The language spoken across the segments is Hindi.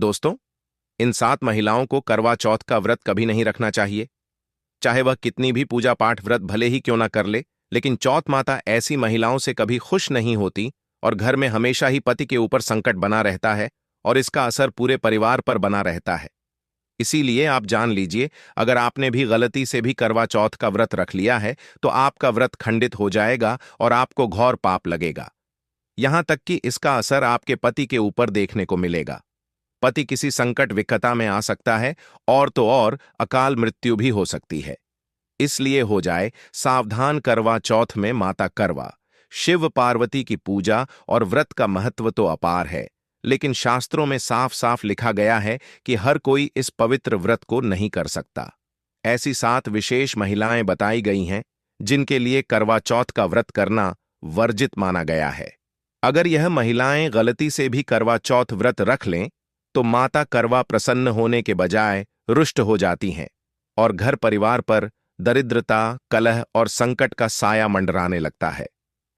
दोस्तों, इन 7 महिलाओं को करवा चौथ का व्रत कभी नहीं रखना चाहिए। चाहे वह कितनी भी पूजा पाठ व्रत भले ही क्यों ना कर ले, लेकिन चौथ माता ऐसी महिलाओं से कभी खुश नहीं होती और घर में हमेशा ही पति के ऊपर संकट बना रहता है और इसका असर पूरे परिवार पर बना रहता है। इसीलिए आप जान लीजिए, अगर आपने भी गलती से भी करवा चौथ का व्रत रख लिया है तो आपका व्रत खंडित हो जाएगा और आपको घोर पाप लगेगा। यहां तक कि इसका असर आपके पति के ऊपर देखने को मिलेगा। पति किसी संकट विकटता में आ सकता है और तो और अकाल मृत्यु भी हो सकती है। इसलिए हो जाए सावधान। करवा चौथ में माता करवा, शिव पार्वती की पूजा और व्रत का महत्व तो अपार है, लेकिन शास्त्रों में साफ साफ लिखा गया है कि हर कोई इस पवित्र व्रत को नहीं कर सकता। ऐसी 7 विशेष महिलाएं बताई गई हैं जिनके लिए करवा चौथ का व्रत करना वर्जित माना गया है। अगर यह महिलाएं गलती से भी करवा चौथ व्रत रख लें तो माता करवा प्रसन्न होने के बजाय रुष्ट हो जाती हैं और घर परिवार पर दरिद्रता, कलह और संकट का साया मंडराने लगता है।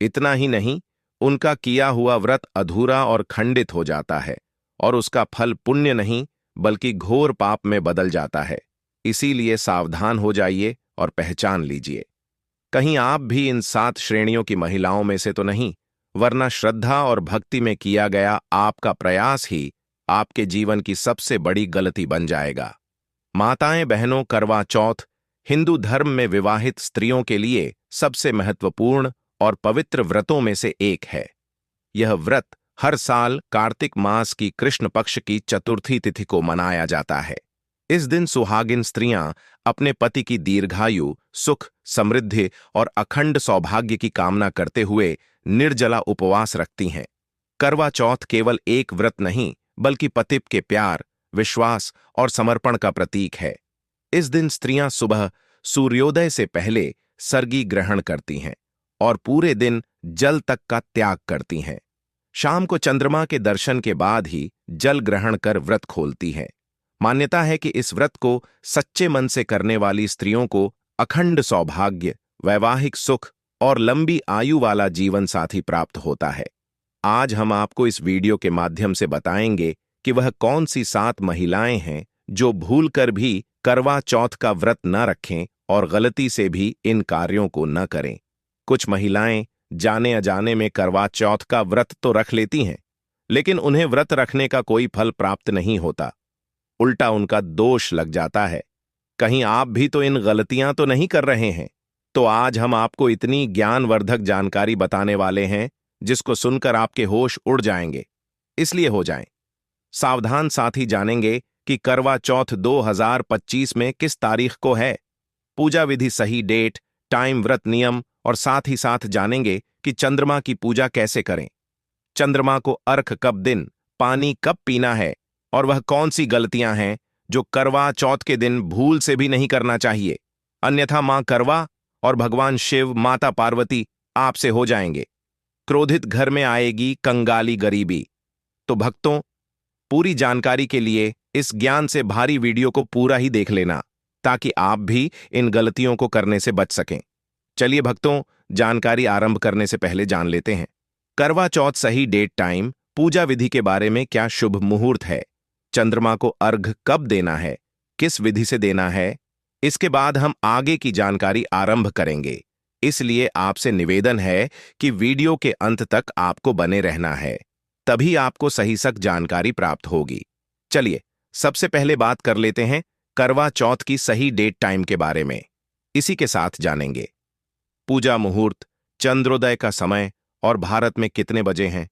इतना ही नहीं, उनका किया हुआ व्रत अधूरा और खंडित हो जाता है और उसका फल पुण्य नहीं बल्कि घोर पाप में बदल जाता है। इसीलिए सावधान हो जाइए और पहचान लीजिए, कहीं आप भी इन 7 श्रेणियों की महिलाओं में से तो नहीं, वरना श्रद्धा और भक्ति में किया गया आपका प्रयास ही आपके जीवन की सबसे बड़ी गलती बन जाएगा। माताएं बहनों, करवा चौथ हिंदू धर्म में विवाहित स्त्रियों के लिए सबसे महत्वपूर्ण और पवित्र व्रतों में से एक है। यह व्रत हर साल कार्तिक मास की कृष्ण पक्ष की चतुर्थी तिथि को मनाया जाता है। इस दिन सुहागिन स्त्रियां अपने पति की दीर्घायु, सुख, समृद्धि और अखंड सौभाग्य की कामना करते हुए निर्जला उपवास रखती हैं। करवा चौथ केवल एक व्रत नहीं बल्कि पति के प्यार, विश्वास और समर्पण का प्रतीक है। इस दिन स्त्रियां सुबह सूर्योदय से पहले सर्गी ग्रहण करती हैं और पूरे दिन जल तक का त्याग करती हैं। शाम को चंद्रमा के दर्शन के बाद ही जल ग्रहण कर व्रत खोलती हैं। मान्यता है कि इस व्रत को सच्चे मन से करने वाली स्त्रियों को अखंड सौभाग्य, वैवाहिक सुख और लंबी आयु वाला जीवन साथी प्राप्त होता है। आज हम आपको इस वीडियो के माध्यम से बताएंगे कि वह कौन सी 7 महिलाएं हैं जो भूलकर भी करवा चौथ का व्रत न रखें और गलती से भी इन कार्यों को न करें। कुछ महिलाएं जाने अजाने में करवा चौथ का व्रत तो रख लेती हैं, लेकिन उन्हें व्रत रखने का कोई फल प्राप्त नहीं होता, उल्टा उनका दोष लग जाता है। कहीं आप भी तो इन गलतियां तो नहीं कर रहे हैं? तो आज हम आपको इतनी ज्ञानवर्धक जानकारी बताने वाले हैं जिसको सुनकर आपके होश उड़ जाएंगे। इसलिए हो जाएं सावधान। साथी जानेंगे कि करवा चौथ 2025 में किस तारीख को है, पूजा विधि, सही डेट, टाइम, व्रत नियम और साथ ही साथ जानेंगे कि चंद्रमा की पूजा कैसे करें, चंद्रमा को अर्घ कब दिन, पानी कब पीना है और वह कौन सी गलतियां हैं जो करवा चौथ के दिन भूल से भी नहीं करना चाहिए, अन्यथा मां करवा और भगवान शिव, माता पार्वती आपसे हो जाएंगे। क्रोधित घर में आएगी कंगाली गरीबी। तो भक्तों, पूरी जानकारी के लिए इस ज्ञान से भारी वीडियो को पूरा ही देख लेना ताकि आप भी इन गलतियों को करने से बच सकें। चलिए भक्तों, जानकारी आरंभ करने से पहले जान लेते हैं करवा चौथ सही डेट, टाइम, पूजा विधि के बारे में। क्या शुभ मुहूर्त है, चंद्रमा को अर्घ कब देना है, किस विधि से देना है, इसके बाद हम आगे की जानकारी आरंभ करेंगे। इसलिए आपसे निवेदन है कि वीडियो के अंत तक आपको बने रहना है, तभी आपको सही सक जानकारी प्राप्त होगी। चलिए सबसे पहले बात कर लेते हैं करवा चौथ की सही डेट, टाइम के बारे में। इसी के साथ जानेंगे पूजा मुहूर्त, चंद्रोदय का समय और भारत में कितने बजे हैं।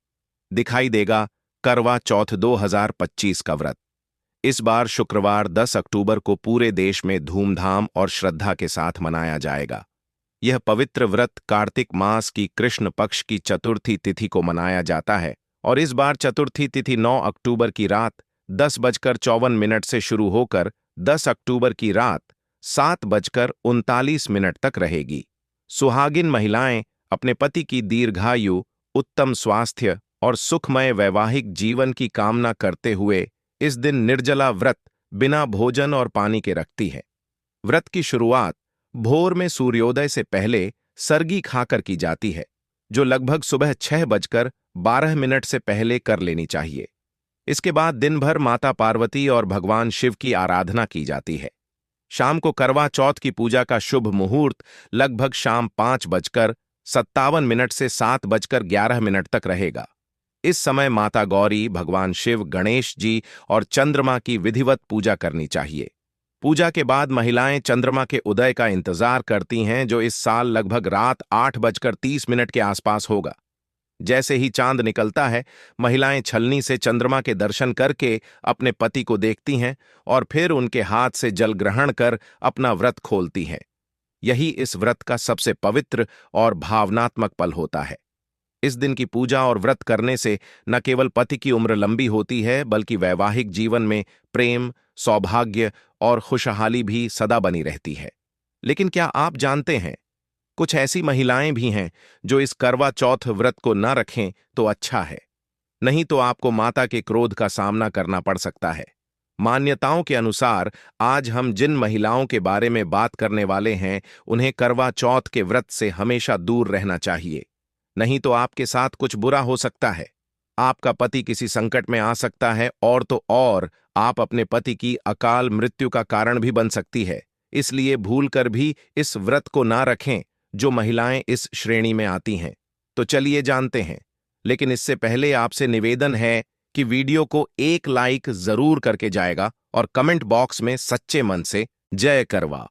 दिखाई देगा करवा चौथ 2025 का व्रत इस बार शुक्रवार 10 अक्टूबर को पूरे देश में धूमधाम और श्रद्धा के साथ मनाया जाएगा। यह पवित्र व्रत कार्तिक मास की कृष्ण पक्ष की चतुर्थी तिथि को मनाया जाता है और इस बार चतुर्थी तिथि 9 अक्टूबर की रात 10:54 से शुरू होकर 10 अक्टूबर की रात 7:39 तक रहेगी। सुहागिन महिलाएं अपने पति की दीर्घायु, उत्तम स्वास्थ्य और सुखमय वैवाहिक जीवन की कामना करते हुए इस दिन निर्जला व्रत बिना भोजन और पानी के रखती है। व्रत की शुरुआत भोर में सूर्योदय से पहले सर्गी खाकर की जाती है, जो लगभग सुबह 6:12 से पहले कर लेनी चाहिए। इसके बाद दिन भर माता पार्वती और भगवान शिव की आराधना की जाती है। शाम को करवा चौथ की पूजा का शुभ मुहूर्त लगभग शाम 5:57 से 7:11 तक रहेगा। इस समय माता गौरी, भगवान शिव, गणेश जी और चंद्रमा की विधिवत पूजा करनी चाहिए। पूजा के बाद महिलाएं चंद्रमा के उदय का इंतजार करती हैं, जो इस साल लगभग रात 8:30 के आसपास होगा। जैसे ही चांद निकलता है, महिलाएं छलनी से चंद्रमा के दर्शन करके अपने पति को देखती हैं और फिर उनके हाथ से जल ग्रहण कर अपना व्रत खोलती हैं। यही इस व्रत का सबसे पवित्र और भावनात्मक पल होता है। इस दिन की पूजा और व्रत करने से न केवल पति की उम्र लंबी होती है, बल्कि वैवाहिक जीवन में प्रेम, सौभाग्य और खुशहाली भी सदा बनी रहती है। लेकिन क्या आप जानते हैं, कुछ ऐसी महिलाएं भी हैं जो इस करवा चौथ व्रत को न रखें तो अच्छा है, नहीं तो आपको माता के क्रोध का सामना करना पड़ सकता है। मान्यताओं के अनुसार आज हम जिन महिलाओं के बारे में बात करने वाले हैं, उन्हें करवा चौथ के व्रत से हमेशा दूर रहना चाहिए, नहीं तो आपके साथ कुछ बुरा हो सकता है। आपका पति किसी संकट में आ सकता है, और तो और आप अपने पति की अकाल मृत्यु का कारण भी बन सकती है। इसलिए भूलकर भी इस व्रत को ना रखें जो महिलाएं इस श्रेणी में आती हैं। तो चलिए जानते हैं, लेकिन इससे पहले आपसे निवेदन है कि वीडियो को एक लाइक जरूर करके जाएगा और कमेंट बॉक्स में सच्चे मन से जय करवा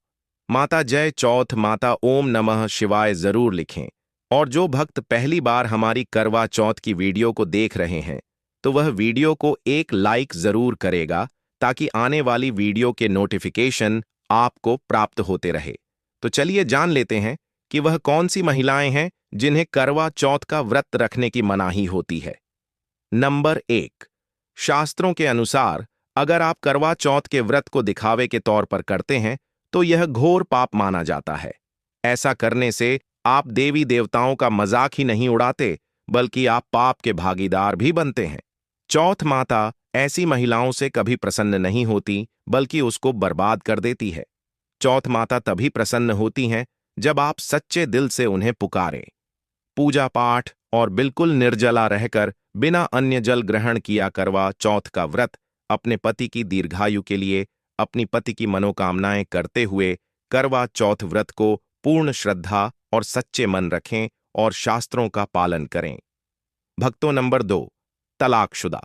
माता, जय चौथ माता, ओम नमः शिवाय जरूर लिखें। और जो भक्त पहली बार हमारी करवा चौथ की वीडियो को देख रहे हैं, तो वह वीडियो को एक लाइक जरूर करेगा, ताकि आने वाली वीडियो के नोटिफिकेशन आपको प्राप्त होते रहे। तो चलिए जान लेते हैं कि वह कौन सी महिलाएं हैं जिन्हें करवा चौथ का व्रत रखने की मनाही होती है। नंबर 1, शास्त्रों के अनुसार अगर आप करवा चौथ के व्रत को दिखावे के तौर पर करते हैं, तो यह घोर पाप माना जाता है। ऐसा करने से आप देवी देवताओं का मजाक ही नहीं उड़ाते, बल्कि आप पाप के भागीदार भी बनते हैं। चौथ माता ऐसी महिलाओं से कभी प्रसन्न नहीं होती, बल्कि उसको बर्बाद कर देती है। चौथ माता तभी प्रसन्न होती हैं जब आप सच्चे दिल से उन्हें पुकारें। पूजा पाठ और बिल्कुल निर्जला रहकर बिना अन्य जल ग्रहण किया करवा चौथ का व्रत अपने पति की दीर्घायु के लिए अपनी पति की मनोकामनाएं करते हुए करवा चौथ व्रत को पूर्ण श्रद्धा और सच्चे मन रखें और शास्त्रों का पालन करें। भक्तों, नंबर 2, तलाकशुदा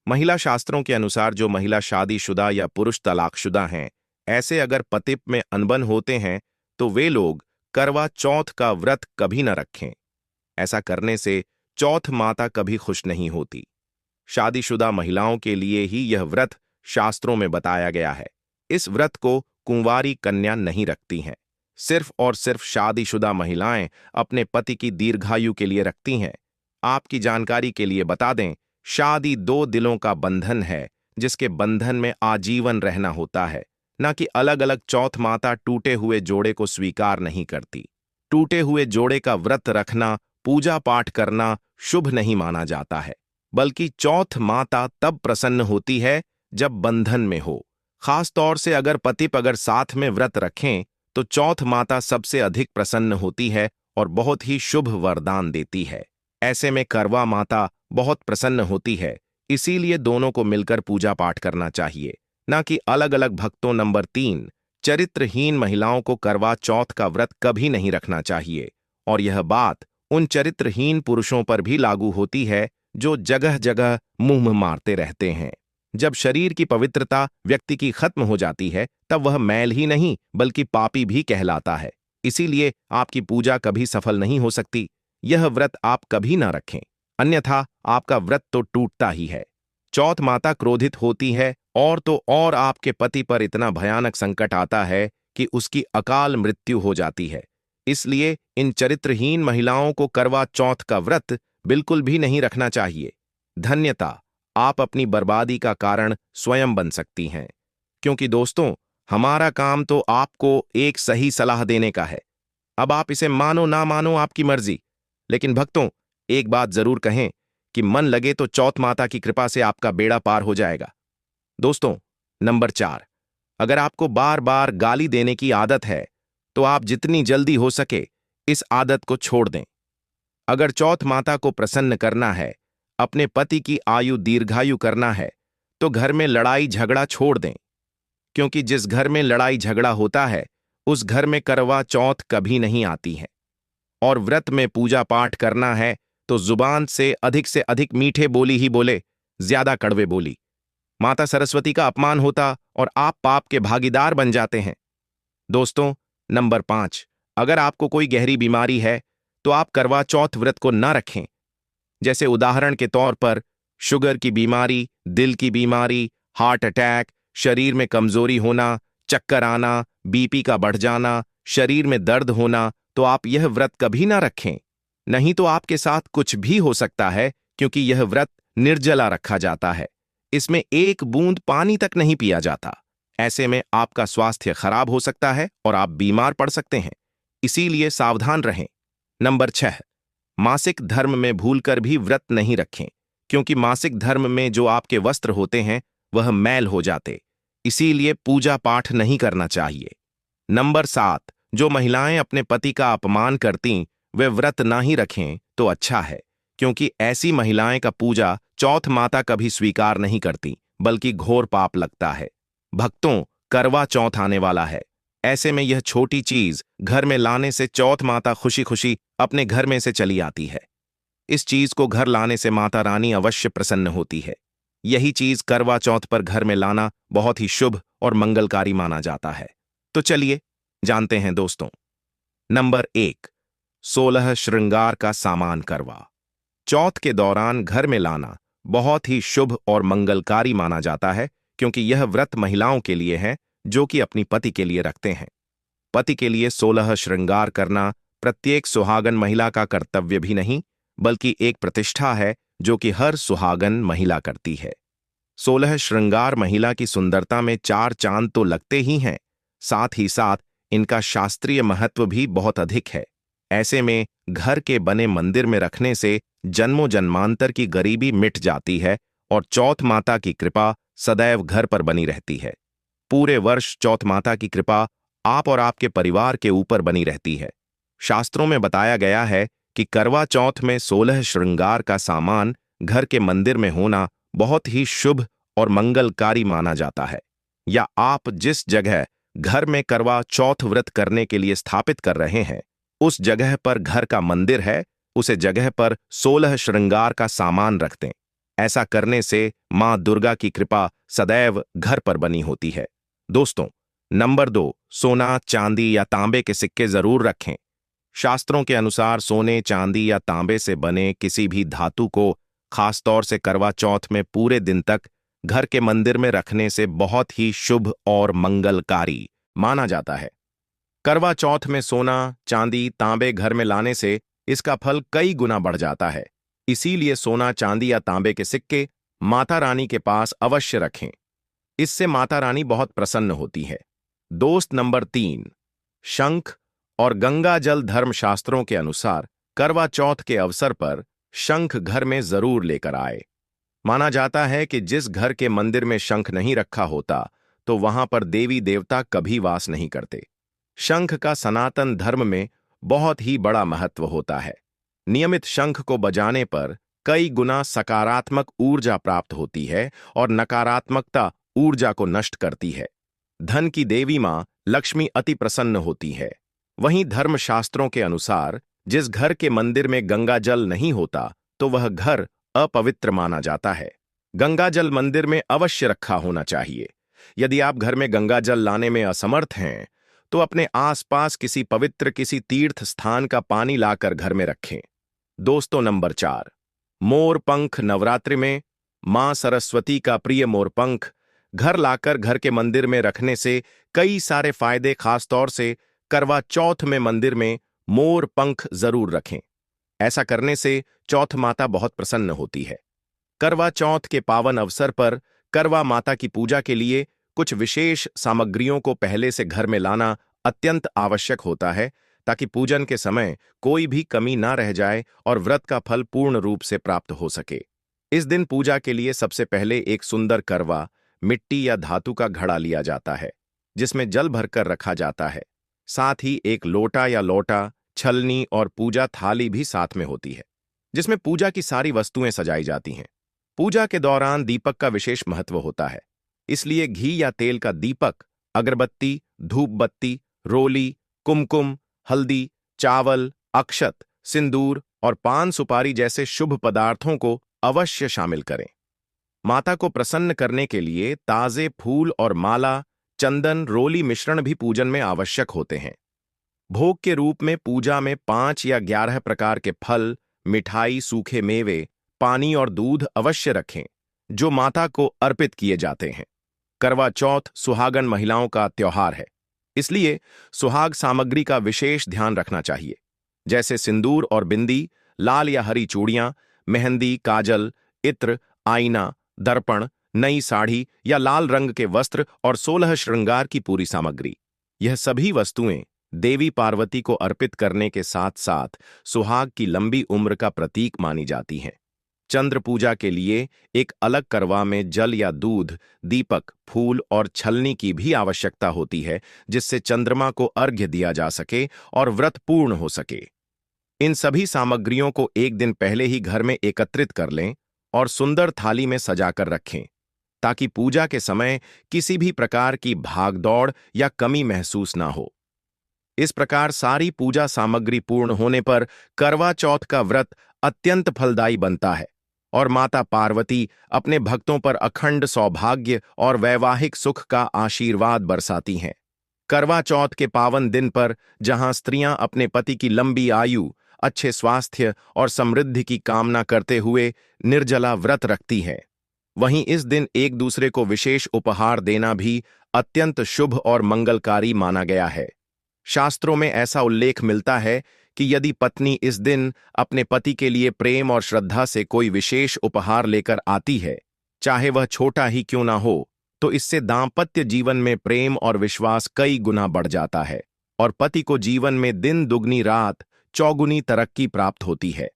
महिला। शास्त्रों के अनुसार जो महिला शादीशुदा या पुरुष तलाकशुदा हैं, ऐसे अगर पति में अनबन होते हैं, तो वे लोग करवा चौथ का व्रत कभी न रखें। ऐसा करने से चौथ माता कभी खुश नहीं होती। शादीशुदा महिलाओं के लिए ही यह व्रत शास्त्रों में बताया गया है। इस व्रत को कुंवारी कन्या नहीं रखती हैं। सिर्फ और सिर्फ शादीशुदा महिलाएं अपने पति की दीर्घायु के लिए रखती हैं। आपकी जानकारी के लिए बता दें, शादी 2 दिलों का बंधन है, जिसके बंधन में आजीवन रहना होता है, न कि अलग अलग। चौथ माता टूटे हुए जोड़े को स्वीकार नहीं करती। टूटे हुए जोड़े का व्रत रखना, पूजा पाठ करना शुभ नहीं माना जाता है, बल्कि चौथ माता तब प्रसन्न होती है जब बंधन में हो। खास तौर से अगर पति अगर साथ में व्रत रखें, तो चौथ माता सबसे अधिक प्रसन्न होती है और बहुत ही शुभ वरदान देती है। ऐसे में करवा माता बहुत प्रसन्न होती है, इसीलिए दोनों को मिलकर पूजा पाठ करना चाहिए, न कि अलग अलग। भक्तों, नंबर 3, चरित्रहीन महिलाओं को करवा चौथ का व्रत कभी नहीं रखना चाहिए। और यह बात उन चरित्रहीन पुरुषों पर भी लागू होती है जो जगह जगह मुंह मारते रहते हैं। जब शरीर की पवित्रता व्यक्ति की खत्म हो जाती है, तब वह मैल ही नहीं बल्कि पापी भी कहलाता है। इसीलिए आपकी पूजा कभी सफल नहीं हो सकती। यह व्रत आप कभी ना रखें, अन्यथा आपका व्रत तो टूटता ही है। चौथ माता क्रोधित होती है, और तो और आपके पति पर इतना भयानक संकट आता है कि उसकी अकाल मृत्यु हो जाती है। इसलिए इन चरित्रहीन महिलाओं को करवा चौथ का व्रत बिल्कुल भी नहीं रखना चाहिए। धन्यता, आप अपनी बर्बादी का कारण स्वयं बन सकती हैं। क्योंकि दोस्तों, हमारा काम तो आपको एक सही सलाह देने का है। अब आप इसे मानो ना मानो, आपकी मर्जी। लेकिन भक्तों, एक बात जरूर कहें कि मन लगे तो चौथ माता की कृपा से आपका बेड़ा पार हो जाएगा। दोस्तों, नंबर 4, अगर आपको बार बार गाली देने की आदत है, तो आप जितनी जल्दी हो सके इस आदत को छोड़ दें। अगर चौथ माता को प्रसन्न करना है, अपने पति की आयु दीर्घायु करना है तो घर में लड़ाई झगड़ा छोड़ दें, क्योंकि जिस घर में लड़ाई झगड़ा होता है उस घर में करवा चौथ कभी नहीं आती है। और व्रत में पूजा पाठ करना है तो जुबान से अधिक मीठे बोली ही बोले, ज्यादा कड़वे बोली। माता सरस्वती का अपमान होता और आप पाप के भागीदार बन जाते हैं। दोस्तों, नंबर 5, अगर आपको कोई गहरी बीमारी है तो आप करवा चौथ व्रत को न रखें। जैसे उदाहरण के तौर पर शुगर की बीमारी, दिल की बीमारी, हार्ट अटैक, शरीर में कमजोरी होना, चक्कर आना, बीपी का बढ़ जाना, शरीर में दर्द होना, तो आप यह व्रत कभी ना रखें। नहीं तो आपके साथ कुछ भी हो सकता है, क्योंकि यह व्रत निर्जला रखा जाता है। इसमें एक बूंद पानी तक नहीं पिया जाता। ऐसे में आपका स्वास्थ्य खराब हो सकता है और आप बीमार पड़ सकते हैं। इसीलिए सावधान रहें। नंबर 6, मासिक धर्म में भूलकर भी व्रत नहीं रखें, क्योंकि मासिक धर्म में जो आपके वस्त्र होते हैं वह मैल हो जाते, इसीलिए पूजा पाठ नहीं करना चाहिए। नंबर 7, जो महिलाएं अपने पति का अपमान करती वे व्रत ना ही रखें तो अच्छा है, क्योंकि ऐसी महिलाएं का पूजा चौथ माता कभी स्वीकार नहीं करती, बल्कि घोर पाप लगता है। भक्तों, करवा चौथ आने वाला है। ऐसे में यह छोटी चीज घर में लाने से चौथ माता खुशी खुशी अपने घर में से चली आती है। इस चीज को घर लाने से माता रानी अवश्य प्रसन्न होती है। यही चीज करवा चौथ पर घर में लाना बहुत ही शुभ और मंगलकारी माना जाता है। तो चलिए जानते हैं दोस्तों। नंबर 1, 16 श्रृंगार का सामान करवा चौथ के दौरान घर में लाना बहुत ही शुभ और मंगलकारी माना जाता है, क्योंकि यह व्रत महिलाओं के लिए है जो कि अपनी पति के लिए रखते हैं। पति के लिए 16 श्रृंगार करना प्रत्येक सुहागन महिला का कर्तव्य भी नहीं, बल्कि एक प्रतिष्ठा है जो कि हर सुहागन महिला करती है। 16 श्रृंगार महिला की सुंदरता में 4 चांद तो लगते ही हैं, साथ ही साथ इनका शास्त्रीय महत्व भी बहुत अधिक है। ऐसे में घर के बने मंदिर में रखने से जन्मों जन्मांतर की गरीबी मिट जाती है और चौथ माता की कृपा सदैव घर पर बनी रहती है। पूरे वर्ष चौथ माता की कृपा आप और आपके परिवार के ऊपर बनी रहती है। शास्त्रों में बताया गया है कि करवा चौथ में 16 श्रृंगार का सामान घर के मंदिर में होना बहुत ही शुभ और मंगलकारी माना जाता है। या आप जिस जगह घर में करवा चौथ व्रत करने के लिए स्थापित कर रहे हैं, उस जगह पर घर का मंदिर है, उसे जगह पर 16 श्रृंगार का सामान रख दें। ऐसा करने से मां दुर्गा की कृपा सदैव घर पर बनी होती है। दोस्तों, नंबर 2, सोना, चांदी या तांबे के सिक्के जरूर रखें। शास्त्रों के अनुसार सोने, चांदी या तांबे से बने किसी भी धातु को खासतौर से करवा चौथ में पूरे दिन तक घर के मंदिर में रखने से बहुत ही शुभ और मंगलकारी माना जाता है। करवा चौथ में सोना, चांदी, तांबे घर में लाने से इसका फल कई गुना बढ़ जाता है। इसीलिए सोना, चांदी या तांबे के सिक्के माता रानी के पास अवश्य रखें। इससे माता रानी बहुत प्रसन्न होती है। दोस्त नंबर 3, शंख और गंगा जल। धर्मशास्त्रों के अनुसार करवा चौथ के अवसर पर शंख घर में जरूर लेकर आए। माना जाता है कि जिस घर के मंदिर में शंख नहीं रखा होता तो वहां पर देवी देवता कभी वास नहीं करते। शंख का सनातन धर्म में बहुत ही बड़ा महत्व होता है। नियमित शंख को बजाने पर कई गुना सकारात्मक ऊर्जा प्राप्त होती है और नकारात्मकता ऊर्जा को नष्ट करती है। धन की देवी मां लक्ष्मी अति प्रसन्न होती है। वहीं धर्मशास्त्रों के अनुसार जिस घर के मंदिर में गंगा जल नहीं होता तो वह घर अपवित्र माना जाता है। गंगा जल मंदिर में अवश्य रखा होना चाहिए। यदि आप घर में गंगा जल लाने में असमर्थ हैं तो अपने आसपास किसी पवित्र किसी तीर्थ स्थान का पानी लाकर घर में रखें। दोस्तों, नंबर 4, मोर पंख। नवरात्रि में मां सरस्वती का प्रिय मोर पंख घर लाकर घर के मंदिर में रखने से कई सारे फायदे, खासतौर से करवा चौथ में मंदिर में मोर पंख जरूर रखें। ऐसा करने से चौथ माता बहुत प्रसन्न होती है। करवा चौथ के पावन अवसर पर करवा माता की पूजा के लिए कुछ विशेष सामग्रियों को पहले से घर में लाना अत्यंत आवश्यक होता है, ताकि पूजन के समय कोई भी कमी ना रह जाए और व्रत का फल पूर्ण रूप से प्राप्त हो सके। इस दिन पूजा के लिए सबसे पहले एक सुंदर करवा, मिट्टी या धातु का घड़ा लिया जाता है, जिसमें जल भरकर रखा जाता है। साथ ही एक लोटा या लोटा, छलनी और पूजा थाली भी साथ में होती है, जिसमें पूजा की सारी वस्तुएं सजाई जाती हैं। पूजा के दौरान दीपक का विशेष महत्व होता है, इसलिए घी या तेल का दीपक, अगरबत्ती, धूप बत्ती, रोली, कुमकुम, हल्दी, चावल, अक्षत, सिंदूर और पान सुपारी जैसे शुभ पदार्थों को अवश्य शामिल करें। माता को प्रसन्न करने के लिए ताजे फूल और माला, चंदन, रोली मिश्रण भी पूजन में आवश्यक होते हैं। भोग के रूप में पूजा में 5 या 11 प्रकार के फल, मिठाई, सूखे मेवे, पानी और दूध अवश्य रखें, जो माता को अर्पित किए जाते हैं। करवा चौथ सुहागन महिलाओं का त्योहार है, इसलिए सुहाग सामग्री का विशेष ध्यान रखना चाहिए, जैसे सिंदूर और बिंदी, लाल या हरी चूड़ियां, मेहंदी, काजल, इत्र, आईना, दर्पण, नई साड़ी या लाल रंग के वस्त्र और 16 श्रृंगार की पूरी सामग्री। यह सभी वस्तुएं देवी पार्वती को अर्पित करने के साथ साथ सुहाग की लंबी उम्र का प्रतीक मानी जाती हैं। चंद्र पूजा के लिए एक अलग करवा में जल या दूध, दीपक, फूल और छलनी की भी आवश्यकता होती है, जिससे चंद्रमा को अर्घ्य दिया जा सके और व्रत पूर्ण हो सके। इन सभी सामग्रियों को एक दिन पहले ही घर में एकत्रित कर लें और सुंदर थाली में सजाकर रखें, ताकि पूजा के समय किसी भी प्रकार की भागदौड़ या कमी महसूस ना हो। इस प्रकार सारी पूजा सामग्री पूर्ण होने पर करवा चौथ का व्रत अत्यंत फलदायी बनता है और माता पार्वती अपने भक्तों पर अखंड सौभाग्य और वैवाहिक सुख का आशीर्वाद बरसाती हैं। करवा चौथ के पावन दिन पर जहां स्त्रियां अपने पति की लंबी आयु, अच्छे स्वास्थ्य और समृद्धि की कामना करते हुए निर्जला व्रत रखती हैं, वहीं इस दिन एक दूसरे को विशेष उपहार देना भी अत्यंत शुभ और मंगलकारी माना गया है। शास्त्रों में ऐसा उल्लेख मिलता है कि यदि पत्नी इस दिन अपने पति के लिए प्रेम और श्रद्धा से कोई विशेष उपहार लेकर आती है, चाहे वह छोटा ही क्यों ना हो, तो इससे दांपत्य जीवन में प्रेम और विश्वास कई गुना बढ़ जाता है और पति को जीवन में दिन दुगनी रात चौगुनी तरक्की प्राप्त होती है।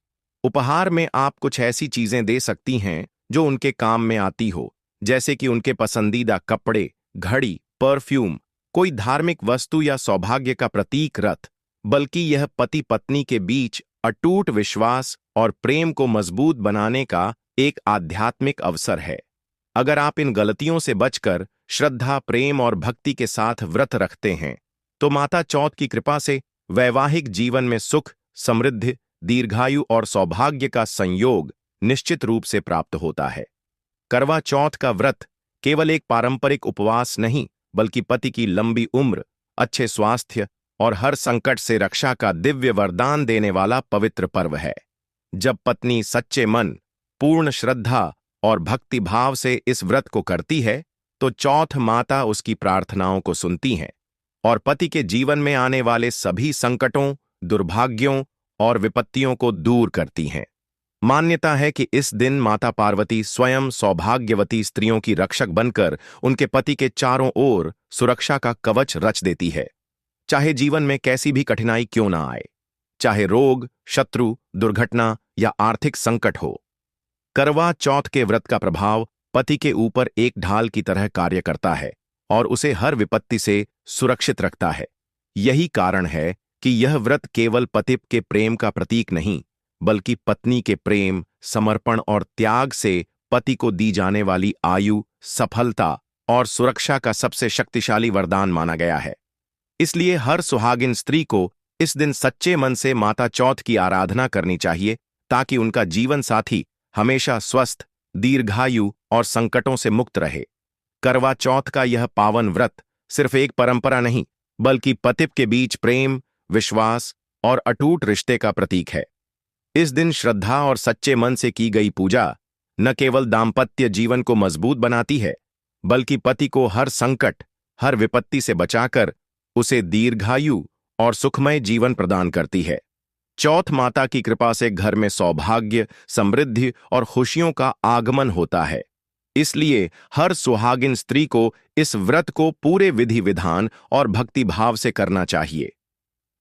उपहार में आप कुछ ऐसी चीजें दे सकती हैं जो उनके काम में आती हो, जैसे कि उनके पसंदीदा कपड़े, घड़ी, परफ्यूम, कोई धार्मिक वस्तु या सौभाग्य का प्रतीक रथ, बल्कि यह पति पत्नी के बीच अटूट विश्वास और प्रेम को मजबूत बनाने का एक आध्यात्मिक अवसर है। अगर आप इन गलतियों से बचकर श्रद्धा, प्रेम और भक्ति के साथ व्रत रखते हैं, तो माता चौथ की कृपा से वैवाहिक जीवन में सुख, समृद्धि, दीर्घायु और सौभाग्य का संयोग निश्चित रूप से प्राप्त होता है। करवा चौथ का व्रत केवल एक पारंपरिक उपवास नहीं, बल्कि पति की लंबी उम्र, अच्छे स्वास्थ्य और हर संकट से रक्षा का दिव्य वरदान देने वाला पवित्र पर्व है। जब पत्नी सच्चे मन, पूर्ण श्रद्धा और भक्ति भाव से इस व्रत को करती है, तो चौथ माता उसकी प्रार्थनाओं को सुनती हैं और पति के जीवन में आने वाले सभी संकटों, दुर्भाग्यों और विपत्तियों को दूर करती हैं। मान्यता है कि इस दिन माता पार्वती स्वयं सौभाग्यवती स्त्रियों की रक्षक बनकर उनके पति के चारों ओर सुरक्षा का कवच रच देती है, चाहे जीवन में कैसी भी कठिनाई क्यों ना आए, चाहे रोग, शत्रु, दुर्घटना या आर्थिक संकट हो। करवा चौथ के व्रत का प्रभाव पति के ऊपर एक ढाल की तरह कार्य करता है और उसे हर विपत्ति से सुरक्षित रखता है। यही कारण है कि यह व्रत केवल पति के प्रेम का प्रतीक नहीं, बल्कि पत्नी के प्रेम, समर्पण और त्याग से पति को दी जाने वाली आयु, सफलता और सुरक्षा का सबसे शक्तिशाली वरदान माना गया है। इसलिए हर सुहागिन स्त्री को इस दिन सच्चे मन से माता चौथ की आराधना करनी चाहिए, ताकि उनका जीवन साथी हमेशा स्वस्थ, दीर्घायु और संकटों से मुक्त रहे। करवा चौथ का यह पावन व्रत सिर्फ एक परंपरा नहीं, बल्कि पति के बीच प्रेम, विश्वास और अटूट रिश्ते का प्रतीक है। इस दिन श्रद्धा और सच्चे मन से की गई पूजा न केवल दाम्पत्य जीवन को मजबूत बनाती है, बल्कि पति को हर संकट, हर विपत्ति से बचाकर उसे दीर्घायु और सुखमय जीवन प्रदान करती है। चौथ माता की कृपा से घर में सौभाग्य, समृद्धि और खुशियों का आगमन होता है। इसलिए हर सुहागिन स्त्री को इस व्रत को पूरे विधि विधान और भक्ति भाव से करना चाहिए।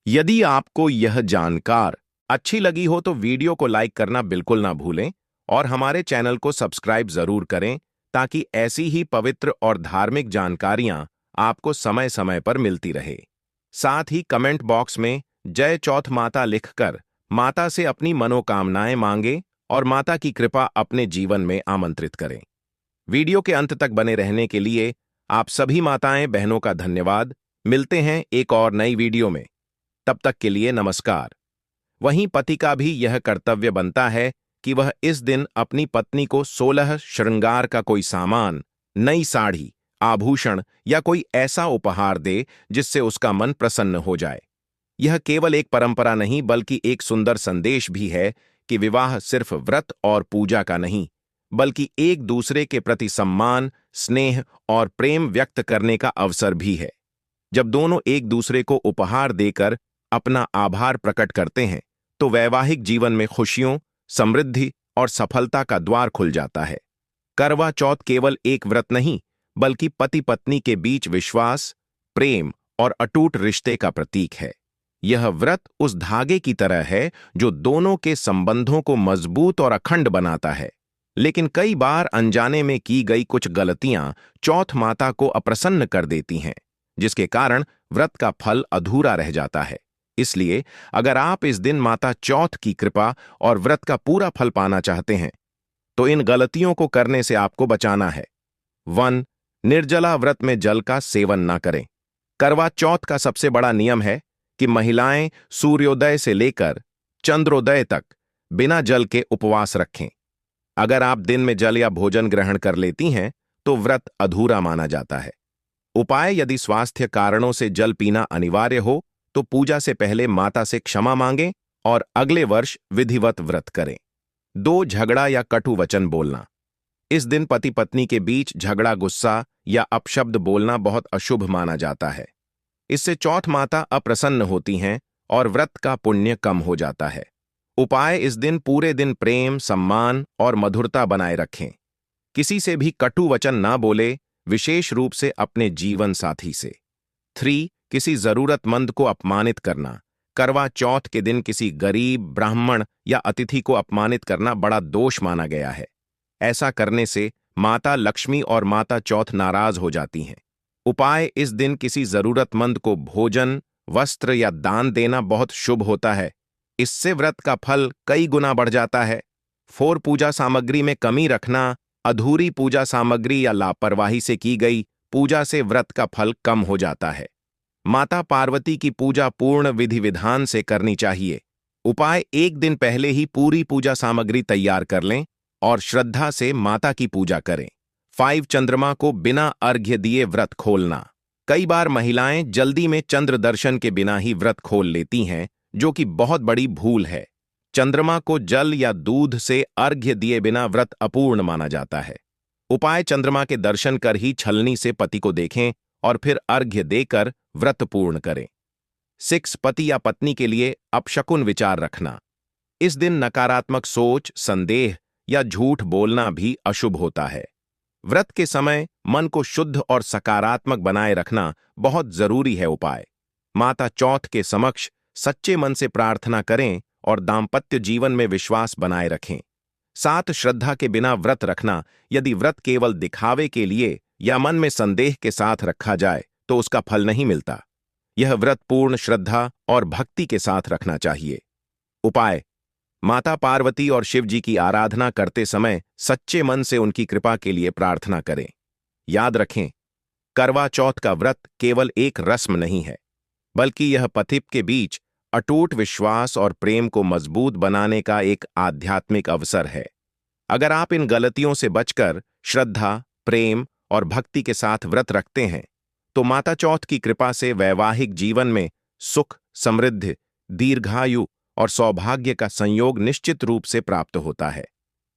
यदि आपको यह जानकार अच्छी लगी हो तो वीडियो को लाइक करना बिल्कुल ना भूलें और हमारे चैनल को सब्सक्राइब जरूर करें, ताकि ऐसी ही पवित्र और धार्मिक जानकारियां आपको समय समय पर मिलती रहे। साथ ही कमेंट बॉक्स में जय चौथ माता लिखकर माता से अपनी मनोकामनाएं मांगे और माता की कृपा अपने जीवन में आमंत्रित करें। वीडियो के अंत तक बने रहने के लिए आप सभी माताएं बहनों का धन्यवाद। मिलते हैं एक और नई वीडियो में। तब तक के लिए नमस्कार। वहीं पति का भी यह कर्तव्य बनता है कि वह इस दिन अपनी पत्नी को 16 श्रृंगार का कोई सामान, नई साड़ी, आभूषण या कोई ऐसा उपहार दे जिससे उसका मन प्रसन्न हो जाए। यह केवल एक परंपरा नहीं बल्कि एक सुंदर संदेश भी है कि विवाह सिर्फ व्रत और पूजा का नहीं, बल्कि एक दूसरे के प्रति सम्मान, स्नेह और प्रेम व्यक्त करने का अवसर भी है। जब दोनों एक दूसरे को उपहार देकर अपना आभार प्रकट करते हैं तो वैवाहिक जीवन में खुशियों, समृद्धि और सफलता का द्वार खुल जाता है। करवा चौथ केवल एक व्रत नहीं बल्कि पति पत्नी के बीच विश्वास, प्रेम और अटूट रिश्ते का प्रतीक है। यह व्रत उस धागे की तरह है जो दोनों के संबंधों को मजबूत और अखंड बनाता है। लेकिन कई बार अनजाने में की गई कुछ गलतियां चौथ माता को अप्रसन्न कर देती हैं, जिसके कारण व्रत का फल अधूरा रह जाता है। इसलिए अगर आप इस दिन माता चौथ की कृपा और व्रत का पूरा फल पाना चाहते हैं तो इन गलतियों को करने से आपको बचाना है। 1. निर्जला व्रत में जल का सेवन ना करें। करवा चौथ का सबसे बड़ा नियम है कि महिलाएं सूर्योदय से लेकर चंद्रोदय तक बिना जल के उपवास रखें। अगर आप दिन में जल या भोजन ग्रहण कर लेती हैं तो व्रत अधूरा माना जाता है। उपाय: यदि स्वास्थ्य कारणों से जल पीना अनिवार्य हो तो पूजा से पहले माता से क्षमा मांगें और अगले वर्ष विधिवत व्रत करें। 2. झगड़ा या कटु वचन बोलना। इस दिन पति पत्नी के बीच झगड़ा, गुस्सा या अपशब्द बोलना बहुत अशुभ माना जाता है। इससे चौथ माता अप्रसन्न होती हैं और व्रत का पुण्य कम हो जाता है। उपाय: इस दिन पूरे दिन प्रेम, सम्मान और मधुरता बनाए रखें। किसी से भी कटु वचन ना बोले, विशेष रूप से अपने जीवन साथी से। 3. किसी जरूरतमंद को अपमानित करना। करवा चौथ के दिन किसी गरीब, ब्राह्मण या अतिथि को अपमानित करना बड़ा दोष माना गया है। ऐसा करने से माता लक्ष्मी और माता चौथ नाराज हो जाती हैं। उपाय: इस दिन किसी जरूरतमंद को भोजन, वस्त्र या दान देना बहुत शुभ होता है। इससे व्रत का फल कई गुना बढ़ जाता है। 4. पूजा सामग्री में कमी रखना। अधूरी पूजा सामग्री या लापरवाही से की गई पूजा से व्रत का फल कम हो जाता है। माता पार्वती की पूजा पूर्ण विधि विधान से करनी चाहिए। उपाय: एक दिन पहले ही पूरी पूजा सामग्री तैयार कर लें और श्रद्धा से माता की पूजा करें। 5. चंद्रमा को बिना अर्घ्य दिए व्रत खोलना। कई बार महिलाएं जल्दी में चंद्र दर्शन के बिना ही व्रत खोल लेती हैं, जो कि बहुत बड़ी भूल है। चंद्रमा को जल या दूध से अर्घ्य दिए बिना व्रत अपूर्ण माना जाता है। उपाय: चंद्रमा के दर्शन कर ही छलनी से पति को देखें और फिर अर्घ्य देकर व्रत पूर्ण करें। 6. पति या पत्नी के लिए अपशकुन विचार रखना। इस दिन नकारात्मक सोच, संदेह या झूठ बोलना भी अशुभ होता है। व्रत के समय मन को शुद्ध और सकारात्मक बनाए रखना बहुत जरूरी है। उपाय: माता चौथ के समक्ष सच्चे मन से प्रार्थना करें और दाम्पत्य जीवन में विश्वास बनाए रखें। 7. श्रद्धा के बिना व्रत रखना। यदि व्रत केवल दिखावे के लिए या मन में संदेह के साथ रखा जाए तो उसका फल नहीं मिलता। यह व्रत पूर्ण श्रद्धा और भक्ति के साथ रखना चाहिए। उपाय: माता पार्वती और शिव जी की आराधना करते समय सच्चे मन से उनकी कृपा के लिए प्रार्थना करें। याद रखें, करवा चौथ का व्रत केवल एक रस्म नहीं है, बल्कि यह पति के बीच अटूट विश्वास और प्रेम को मजबूत बनाने का एक आध्यात्मिक अवसर है। अगर आप इन गलतियों से बचकर श्रद्धा, प्रेम और भक्ति के साथ व्रत रखते हैं तो माता चौथ की कृपा से वैवाहिक जीवन में सुख, समृद्धि, दीर्घायु और सौभाग्य का संयोग निश्चित रूप से प्राप्त होता है।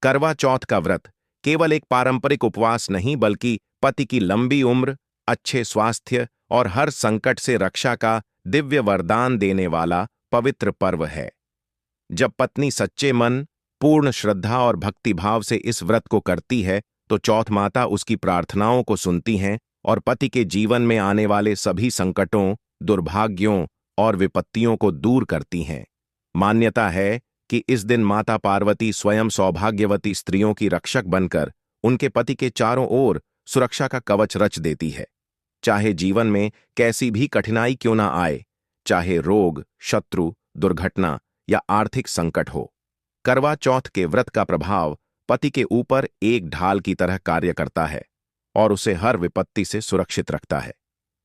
करवा चौथ का व्रत केवल एक पारंपरिक उपवास नहीं बल्कि पति की लंबी उम्र, अच्छे स्वास्थ्य और हर संकट से रक्षा का दिव्य वरदान देने वाला पवित्र पर्व है। जब पत्नी सच्चे मन, पूर्ण श्रद्धा और भक्तिभाव से इस व्रत को करती है तो चौथ माता उसकी प्रार्थनाओं को सुनती हैं और पति के जीवन में आने वाले सभी संकटों, दुर्भाग्यों और विपत्तियों को दूर करती हैं। मान्यता है कि इस दिन माता पार्वती स्वयं सौभाग्यवती स्त्रियों की रक्षक बनकर उनके पति के चारों ओर सुरक्षा का कवच रच देती है। चाहे जीवन में कैसी भी कठिनाई क्यों ना आए, चाहे रोग, शत्रु, दुर्घटना या आर्थिक संकट हो। करवा चौथ के व्रत का प्रभाव पति के ऊपर एक ढाल की तरह कार्य करता है और उसे हर विपत्ति से सुरक्षित रखता है।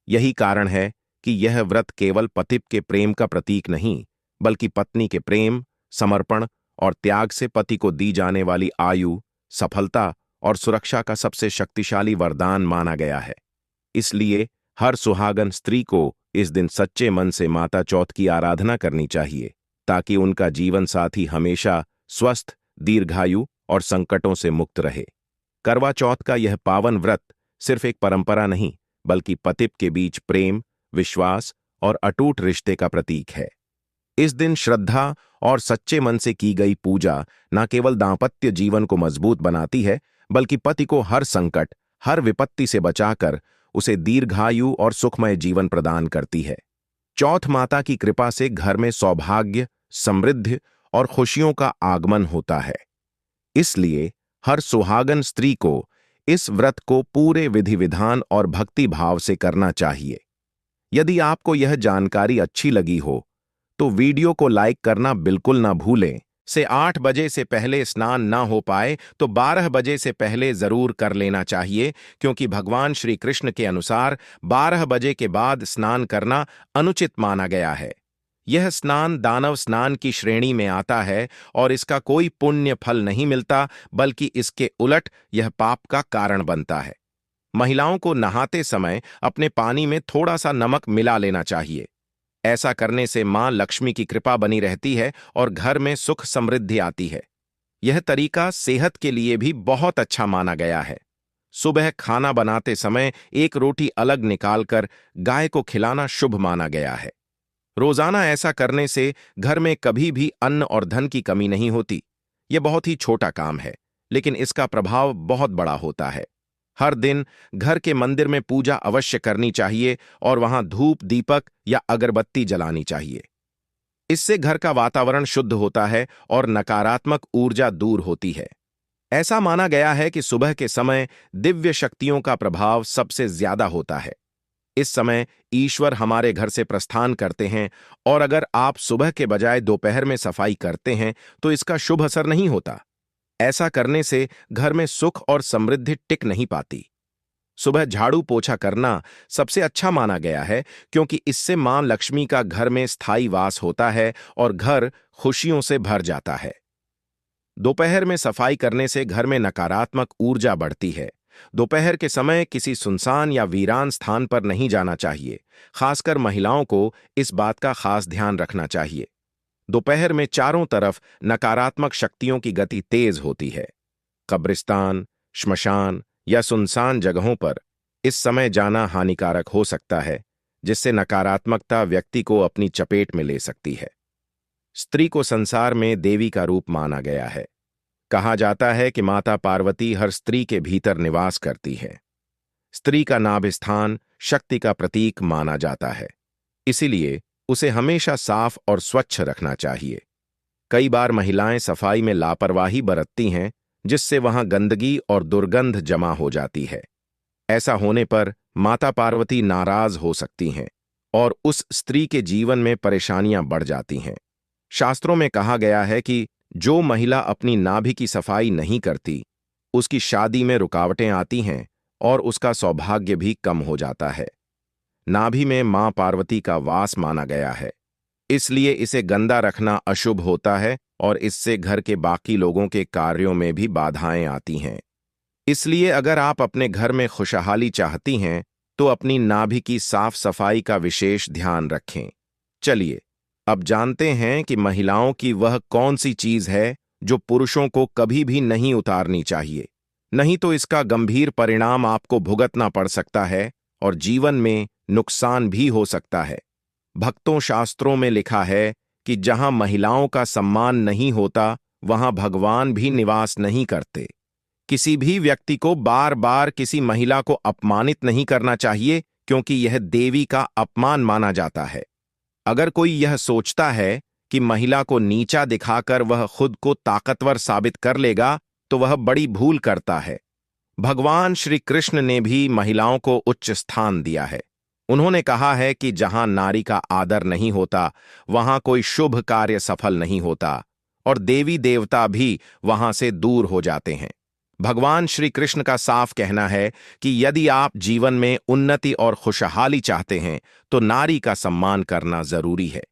यही कारण है कि यह व्रत केवल पति के प्रेम का प्रतीक नहीं, बल्कि पत्नी के प्रेम, समर्पण और त्याग से पति को दी जाने वाली आयु, सफलता और सुरक्षा का सबसे शक्तिशाली वरदान माना गया है। इसलिए हर सुहागन स्त्री को इस दिन सच्चे मन से माता चौथ की आराधना करनी चाहिए, ताकि उनका जीवन साथी हमेशा स्वस्थ, दीर्घायु और संकटों से मुक्त रहे। करवा चौथ का यह पावन व्रत सिर्फ एक परंपरा नहीं, बल्कि पति के बीच प्रेम, विश्वास और अटूट रिश्ते का प्रतीक है। इस दिन श्रद्धा और सच्चे मन से की गई पूजा न केवल दांपत्य जीवन को मजबूत बनाती है, बल्कि पति को हर संकट, हर विपत्ति से बचाकर उसे दीर्घायु और सुखमय जीवन प्रदान करती है। चौथ माता की कृपा से घर में सौभाग्य, समृद्धि और खुशियों का आगमन होता है। इसलिए हर सुहागन स्त्री को इस व्रत को पूरे विधि विधान और भक्ति भाव से करना चाहिए। यदि आपको यह जानकारी अच्छी लगी हो तो वीडियो को लाइक करना बिल्कुल ना भूलें। से 8 बजे से पहले स्नान ना हो पाए तो 12 बजे से पहले जरूर कर लेना चाहिए, क्योंकि भगवान श्री कृष्ण के अनुसार 12 बजे के बाद स्नान करना अनुचित माना गया है। यह स्नान दानव स्नान की श्रेणी में आता है और इसका कोई पुण्य फल नहीं मिलता, बल्कि इसके उलट यह पाप का कारण बनता है। महिलाओं को नहाते समय अपने पानी में थोड़ा सा नमक मिला लेना चाहिए। ऐसा करने से मां लक्ष्मी की कृपा बनी रहती है और घर में सुख समृद्धि आती है। यह तरीका सेहत के लिए भी बहुत अच्छा माना गया है। सुबह खाना बनाते समय एक रोटी अलग निकालकर गाय को खिलाना शुभ माना गया है। रोजाना ऐसा करने से घर में कभी भी अन्न और धन की कमी नहीं होती। यह बहुत ही छोटा काम है, लेकिन इसका प्रभाव बहुत बड़ा होता है। हर दिन घर के मंदिर में पूजा अवश्य करनी चाहिए और वहां धूप, दीपक या अगरबत्ती जलानी चाहिए। इससे घर का वातावरण शुद्ध होता है और नकारात्मक ऊर्जा दूर होती है। ऐसा माना गया है कि सुबह के समय दिव्य शक्तियों का प्रभाव सबसे ज्यादा होता है। इस समय ईश्वर हमारे घर से प्रस्थान करते हैं, और अगर आप सुबह के बजाय दोपहर में सफाई करते हैं तो इसका शुभ असर नहीं होता। ऐसा करने से घर में सुख और समृद्धि टिक नहीं पाती। सुबह झाड़ू पोछा करना सबसे अच्छा माना गया है, क्योंकि इससे मां लक्ष्मी का घर में स्थायी वास होता है और घर खुशियों से भर जाता है। दोपहर में सफाई करने से घर में नकारात्मक ऊर्जा बढ़ती है। दोपहर के समय किसी सुनसान या वीरान स्थान पर नहीं जाना चाहिए। खासकर महिलाओं को इस बात का खास ध्यान रखना चाहिए। दोपहर में चारों तरफ नकारात्मक शक्तियों की गति तेज होती है। कब्रिस्तान, श्मशान या सुनसान जगहों पर इस समय जाना हानिकारक हो सकता है, जिससे नकारात्मकता व्यक्ति को अपनी चपेट में ले सकती है। स्त्री को संसार में देवी का रूप माना गया है। कहा जाता है कि माता पार्वती हर स्त्री के भीतर निवास करती है। स्त्री का नाभि स्थान शक्ति का प्रतीक माना जाता है, इसीलिए उसे हमेशा साफ और स्वच्छ रखना चाहिए। कई बार महिलाएं सफाई में लापरवाही बरतती हैं, जिससे वहां गंदगी और दुर्गंध जमा हो जाती है। ऐसा होने पर माता पार्वती नाराज हो सकती हैं और उस स्त्री के जीवन में परेशानियां बढ़ जाती हैं। शास्त्रों में कहा गया है कि जो महिला अपनी नाभि की सफाई नहीं करती, उसकी शादी में रुकावटें आती हैं और उसका सौभाग्य भी कम हो जाता है। नाभि में मां पार्वती का वास माना गया है, इसलिए इसे गंदा रखना अशुभ होता है और इससे घर के बाकी लोगों के कार्यों में भी बाधाएं आती हैं। इसलिए अगर आप अपने घर में खुशहाली चाहती हैं तो अपनी नाभि की साफ सफाई का विशेष ध्यान रखें। चलिए अब जानते हैं कि महिलाओं की वह कौन सी चीज है जो पुरुषों को कभी भी नहीं उतारनी चाहिए, नहीं तो इसका गंभीर परिणाम आपको भुगतना पड़ सकता है और जीवन में नुकसान भी हो सकता है। भक्तों, शास्त्रों में लिखा है कि जहां महिलाओं का सम्मान नहीं होता, वहां भगवान भी निवास नहीं करते। किसी भी व्यक्ति को बार बार किसी महिला को अपमानित नहीं करना चाहिए, क्योंकि यह देवी का अपमान माना जाता है। अगर कोई यह सोचता है कि महिला को नीचा दिखाकर वह खुद को ताकतवर साबित कर लेगा, तो वह बड़ी भूल करता है। भगवान श्री कृष्ण ने भी महिलाओं को उच्च स्थान दिया है। उन्होंने कहा है कि जहां नारी का आदर नहीं होता वहां कोई शुभ कार्य सफल नहीं होता और देवी देवता भी वहां से दूर हो जाते हैं। भगवान श्री कृष्ण का साफ कहना है कि यदि आप जीवन में उन्नति और खुशहाली चाहते हैं तो नारी का सम्मान करना जरूरी है।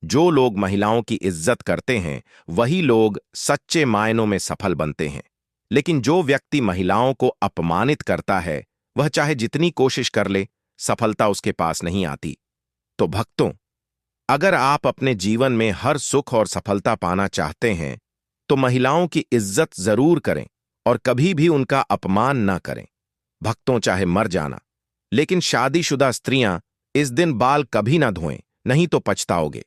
जो लोग महिलाओं की इज्जत करते हैं वही लोग सच्चे मायनों में सफल बनते हैं। लेकिन जो व्यक्ति महिलाओं को अपमानित करता है वह चाहे जितनी कोशिश कर ले, सफलता उसके पास नहीं आती। तो भक्तों, अगर आप अपने जीवन में हर सुख और सफलता पाना चाहते हैं तो महिलाओं की इज्जत जरूर करें और कभी भी उनका अपमान न करें। भक्तों, चाहे मर जाना, लेकिन शादीशुदा स्त्रियां इस दिन बाल कभी ना धोएं, नहीं तो पछताओगे।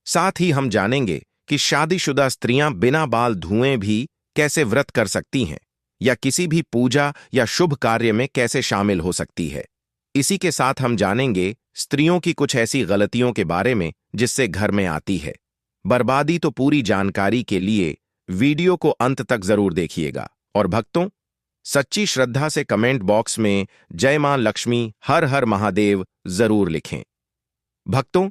साथ ही हम जानेंगे कि शादीशुदा स्त्रियां बिना बाल धुएं भी कैसे व्रत कर सकती हैं या किसी भी पूजा या शुभ कार्य में कैसे शामिल हो सकती है। इसी के साथ हम जानेंगे स्त्रियों की कुछ ऐसी गलतियों के बारे में जिससे घर में आती है बर्बादी। तो पूरी जानकारी के लिए वीडियो को अंत तक जरूर देखिएगा। और भक्तों, सच्ची श्रद्धा से कमेंट बॉक्स में जय मां लक्ष्मी, हर हर महादेव जरूर लिखें। भक्तों,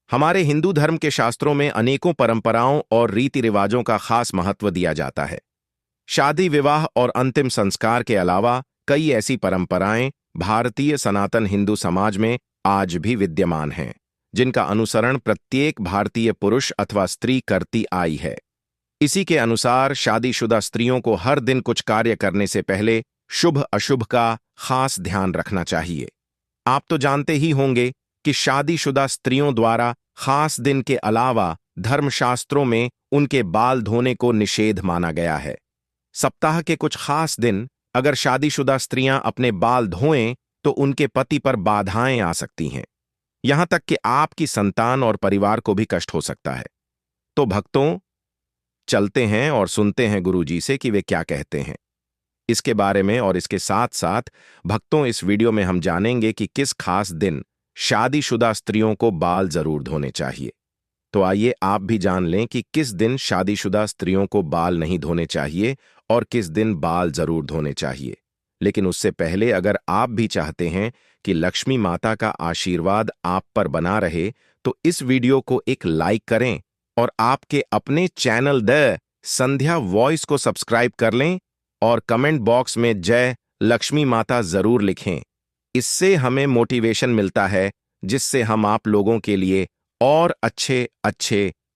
हमारे हिंदू धर्म के शास्त्रों में अनेकों परंपराओं और रीति रिवाजों का खास महत्व दिया जाता है। शादी, विवाह और अंतिम संस्कार के अलावा कई ऐसी परंपराएं भारतीय सनातन हिंदू समाज में आज भी विद्यमान हैं, जिनका अनुसरण प्रत्येक भारतीय पुरुष अथवा स्त्री करती आई है। इसी के अनुसार शादीशुदा स्त्रियों को हर दिन कुछ कार्य करने से पहले शुभ अशुभ का खास ध्यान रखना चाहिए। आप तो जानते ही होंगे कि शादीशुदा स्त्रियों द्वारा खास दिन के अलावा धर्मशास्त्रों में उनके बाल धोने को निषेध माना गया है। सप्ताह के कुछ खास दिन अगर शादीशुदा स्त्रियां अपने बाल धोएं तो उनके पति पर बाधाएं आ सकती हैं, यहां तक कि आपकी संतान और परिवार को भी कष्ट हो सकता है। तो भक्तों, चलते हैं और सुनते हैं गुरुजी से कि वे क्या कहते हैं इसके बारे में। और इसके साथ साथ भक्तों, इस वीडियो में हम जानेंगे कि किस खास दिन शादीशुदा स्त्रियों को बाल जरूर धोने चाहिए। तो आइए आप भी जान लें कि किस दिन शादीशुदा स्त्रियों को बाल नहीं धोने चाहिए और किस दिन बाल जरूर धोने चाहिए। लेकिन उससे पहले अगर आप भी चाहते हैं कि लक्ष्मी माता का आशीर्वाद आप पर बना रहे तो इस वीडियो को एक लाइक करें और आपके अपने चैनल द संध्या वॉइस को सब्सक्राइब कर लें और कमेंट बॉक्स में जय लक्ष्मी माता जरूर लिखें। इससे हमें मोटिवेशन मिलता है जिससे हम आप लोगों के लिए और अच्छे अच्छे